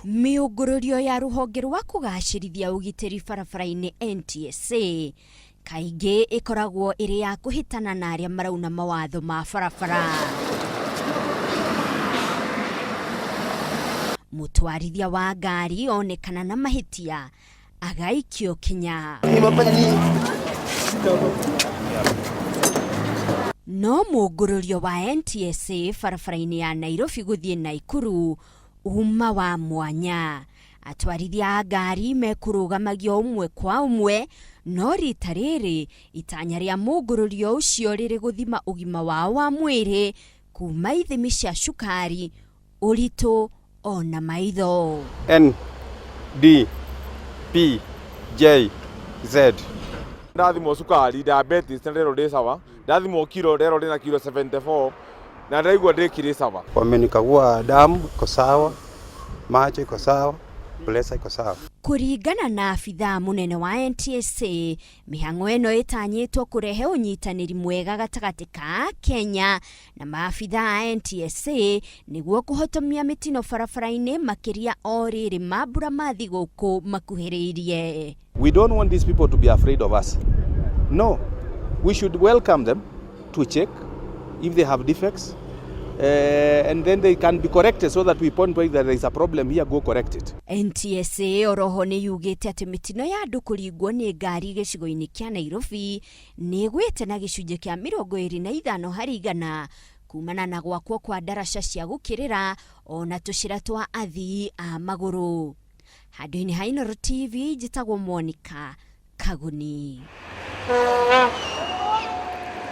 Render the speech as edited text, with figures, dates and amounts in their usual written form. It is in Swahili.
Muungururio ya ruhonge rwa kugacirithia ugitiri barabara-ini NTSA kaingi ikoragwo iri ya kuhitana na aria marauna mawatho ma barabara. Mutwarithia wa ngari onekana na mahitia agaikio kinya. No muungururio wa NTSA barabara-ini ya Nairobi guthii Naikuru uma wa mwanya. Atwarithia a ngari mekurugamagio umwe kwa umwe, no rita riri itanya ria muungururio ucio riri guthima ugima wao wa mwiri kuma ithimi cia cukari, uritu ona maitho. NTSA ndathimwo cukari, diabetes ndero ndi sawa, ndathimwo kilo ndero ndi na kilo 74 na ndaigua ndikiri sawa. Wamenikagua damu iko sawa, macho iko sawa, pressure iko sawa. Kuringana na abithaa munene wa NTSA, mihang'o ino itanyitwo kurehe unyitaniri mwega gatagati ka Kenya na maabithaa a NTSA niguo kuhotomia mitino barabara-ini makiria o riri mambura mathi guku makuhiriirie. We don't want these people to be afraid of us. No, we should welcome them to check if they have defects, and then they can be corrected so that we point out that there is a problem here, go correct it. NTSA oroho ni yugite ati mitino ya andu kuringwo ni ngari gicigo-ini kia Nairobi ni gwite na gicunje kia 25 hari igana kumana na gwakwo kwa daraca cia gukirira ona tucira twa athii a maguru. Handũ-inĩ ha Inooro TV njĩtagwo Monica Kaguni.